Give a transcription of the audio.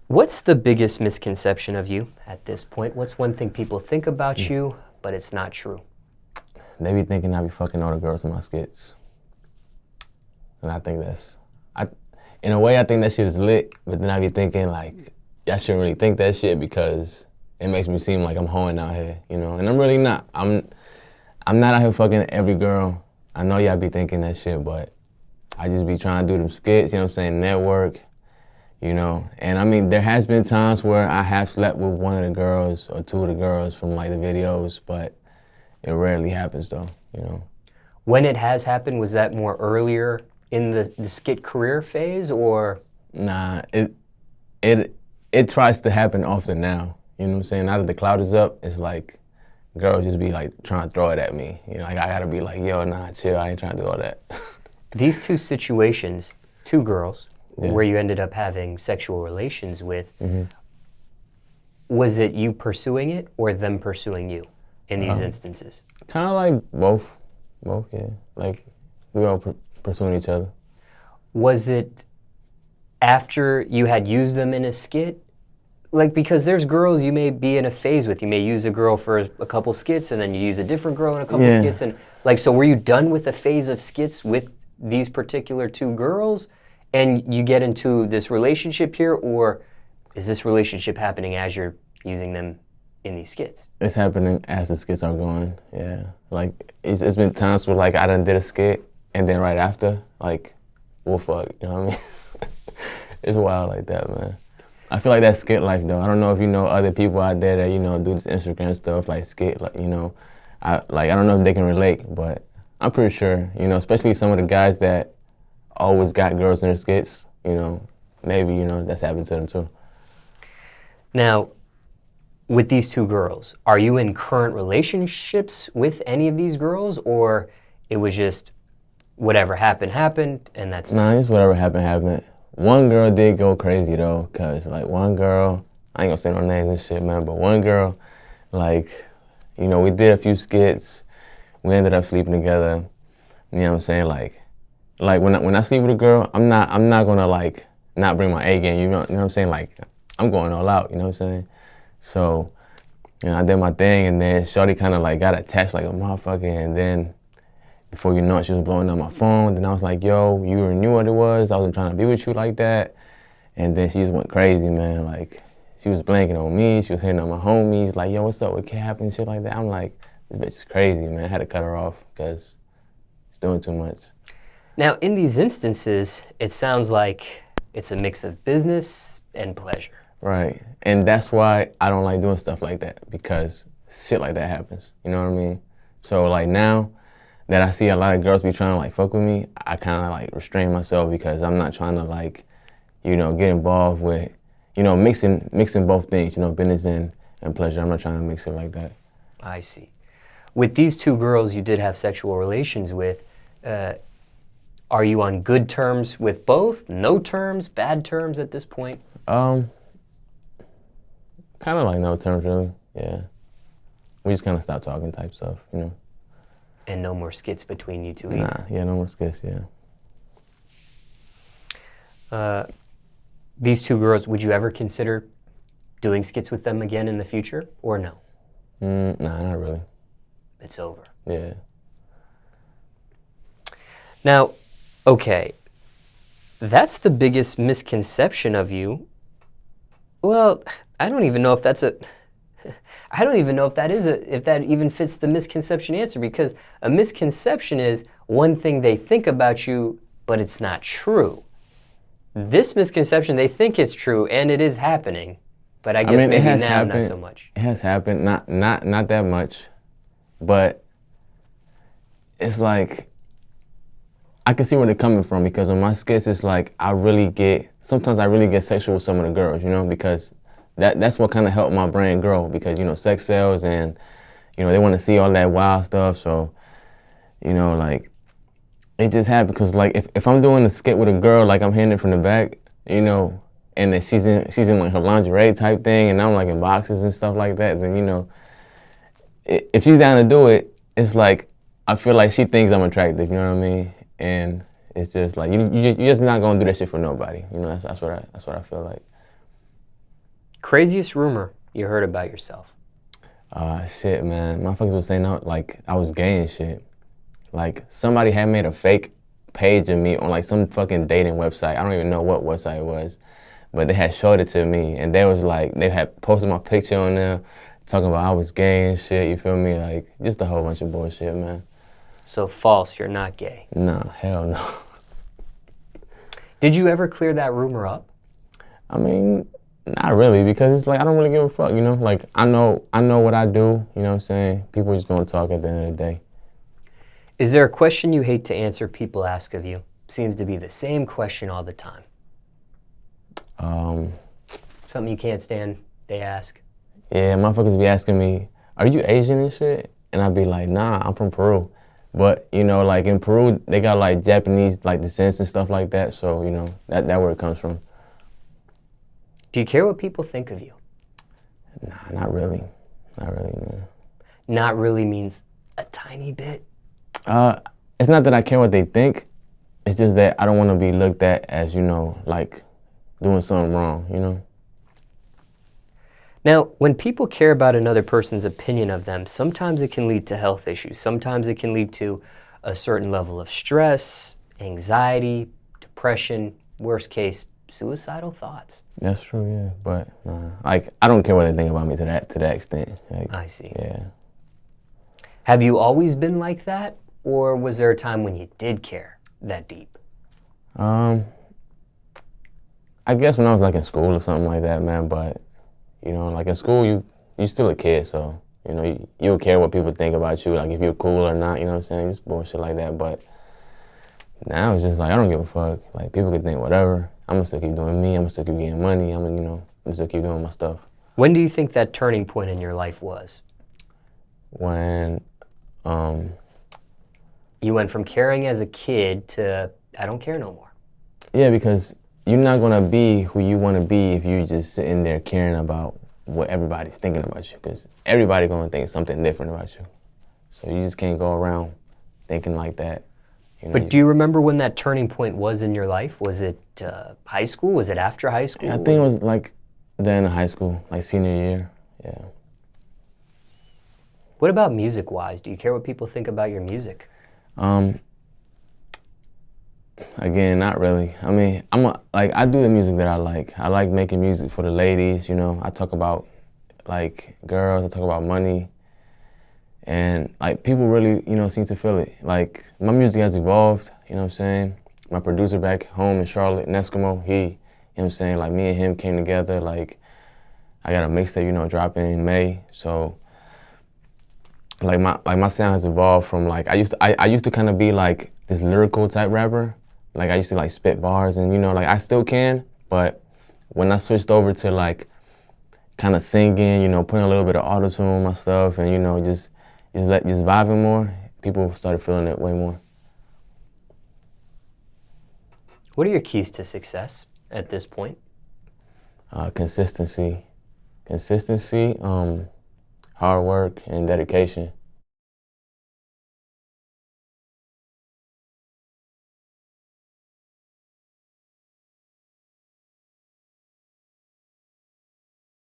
What's the biggest misconception of you at this point? What's one thing people think about you, but it's not true? They be thinking I be fucking all the girls in my skits. And I think in a way I think that shit is lit, but then I be thinking like, y'all shouldn't really think that shit because it makes me seem like I'm hoeing out here, you know? And I'm really not. I'm not out here fucking every girl. I know y'all be thinking that shit, but I just be trying to do them skits, you know what I'm saying, network, you know? And I mean, there has been times where I have slept with one of the girls or two of the girls from like the videos, but it rarely happens though, you know? When it has happened, was that more earlier in the skit career phase, or? Nah, it tries to happen often now. You know what I'm saying? Now that the cloud is up, it's like girls just be like trying to throw it at me. You know, like I gotta be like, yo, nah, chill, I ain't trying to do all that. These two situations, two girls, where you ended up having sexual relations with, was it you pursuing it or them pursuing you in these instances? Kind of like both, yeah. Like we all pursuing each other. Was it after you had used them in a skit? Like, because there's girls you may be in a phase with. You may use a girl for a couple skits and then you use a different girl in a couple skits. And like, so were you done with a phase of skits with these particular two girls and you get into this relationship here, or is this relationship happening as you're using them in these skits? It's happening as the skits are going, yeah. Like, it's been times where like I done did a skit and then right after, like, well, fuck, you know what I mean? It's wild like that, man. I feel like that's skit life, though. I don't know if you know other people out there that, you know, do this Instagram stuff, like skit, like, you know. I don't know if they can relate, but I'm pretty sure, you know, especially some of the guys that always got girls in their skits, you know, maybe, you know, that's happened to them, too. Now, with these two girls, are you in current relationships with any of these girls, or it was just whatever happened, and that's Nah, it's whatever happened. One girl did go crazy, though, because, like, one girl, I ain't gonna say no names and shit, man, but one girl, like, you know, we did a few skits. We ended up sleeping together. You know what I'm saying? Like when I sleep with a girl, I'm not gonna, like, not bring my A game, you know what I'm saying? Like, I'm going all out, you know what I'm saying? So, you know, I did my thing, and then shorty kind of, like, got attached like a motherfucker, and then before you know it, she was blowing up my phone. Then I was like, yo, you already knew what it was. I wasn't trying to be with you like that. And then she just went crazy, man. Like, she was blanking on me. She was hitting on my homies. Like, yo, what's up with Cap and shit like that. I'm like, this bitch is crazy, man. I had to cut her off because she's doing too much. Now, in these instances, it sounds like it's a mix of business and pleasure. Right. And that's why I don't like doing stuff like that, because shit like that happens. You know what I mean? So, like, now that I see a lot of girls be trying to, like, fuck with me, I kind of, like, restrain myself because I'm not trying to, like, you know, get involved with, you know, mixing both things, you know, business and pleasure. I'm not trying to mix it like that. I see. With these two girls you did have sexual relations with, are you on good terms with both? No terms? Bad terms at this point? Kind of like no terms, really, yeah. We just kind of stopped talking type stuff, you know. And no more skits between you two either? Nah, yeah, no more skits, yeah. These two girls, would you ever consider doing skits with them again in the future, or no? Nah, not really. It's over. Yeah. Now, okay, that's the biggest misconception of you. Well, I don't even know if that's I don't even know if that even fits the misconception answer, because a misconception is one thing they think about you, but it's not true. This misconception, they think it's true, and it is happening, but I guess maybe now not so much. It has happened, not that much, but it's like, I can see where they're coming from, because on my skits, it's like sometimes I really get sexual with some of the girls, you know, because that's what kind of helped my brand grow, because, you know, sex sells, and, you know, they want to see all that wild stuff. So, you know, like, it just happened because, like, if I'm doing a skit with a girl, like, I'm hitting it from the back, you know, and then she's in like her lingerie type thing, and I'm like in boxes and stuff like that, then, you know, if she's down to do it, it's like, I feel like she thinks I'm attractive, you know what I mean? And it's just like, you're just not gonna do that shit for nobody, you know, that's what I feel like. Craziest rumor you heard about yourself? Shit, man. Motherfuckers was saying like I was gay and shit. Like somebody had made a fake page of me on like some fucking dating website. I don't even know what website it was, but they had showed it to me, and they was like, they had posted my picture on there, talking about I was gay and shit. You feel me? Like just a whole bunch of bullshit, man. So false, you're not gay. Nah, hell no. Did you ever clear that rumor up? I mean, not really, because it's like I don't really give a fuck, you know? Like I know what I do, you know what I'm saying? People just gonna talk at the end of the day. Is there a question you hate to answer people ask of you? Seems to be the same question all the time. Something you can't stand, they ask. Yeah, motherfuckers be asking me, are you Asian and shit? And I'd be like, nah, I'm from Peru. But, you know, like in Peru, they got like Japanese like descents and stuff like that. So, you know, that where it comes from. Do you care what people think of you? Nah, not really. Not really, man. Not really means a tiny bit. It's not that I care what they think. It's just that I don't want to be looked at as, you know, like doing something wrong, you know? Now, when people care about another person's opinion of them, sometimes it can lead to health issues. Sometimes it can lead to a certain level of stress, anxiety, depression, worst case, suicidal thoughts. That's true, yeah. But, like, I don't care what they think about me to that extent. Like, I see. Yeah. Have you always been like that? Or was there a time when you did care that deep? I guess when I was like in school or something like that, man, but you know, like in school, you still a kid, so, you know, you don't care what people think about you, like if you're cool or not, you know what I'm saying? Just bullshit like that, but now it's just like, I don't give a fuck. Like, people can think whatever. I'm gonna still keep doing me. I'm gonna still keep getting money. I'm gonna still keep doing my stuff. When do you think that turning point in your life was? When, You went from caring as a kid to, I don't care no more. yeah, because you're not gonna be who you wanna be if you're just sitting there caring about what everybody's thinking about you, because everybody gonna think something different about you. So you just can't go around thinking like that. You know, But do you remember when that turning point was in your life? Was it high school? Was it after high school? I think it was like the end of high school, like senior year, yeah. What about music-wise? Do you care what people think about your music? Again, not really. I mean, I do the music that I like. I like making music for the ladies, you know. I talk about like girls, I talk about money. And like people really, you know, seem to feel it. Like my music has evolved, you know what I'm saying? My producer back home in Charlotte, Neskimo, he, you know what I'm saying, like me and him came together, like I got a mixtape, you know, dropping in May. So like my sound has evolved from like I used to kind of be like this lyrical type rapper. Like I used to like spit bars and, you know, like I still can, but when I switched over to like kind of singing, you know, putting a little bit of auto-tune on my stuff and, you know, just vibing more, people started feeling it way more. What are your keys to success at this point? Consistency, hard work, and dedication.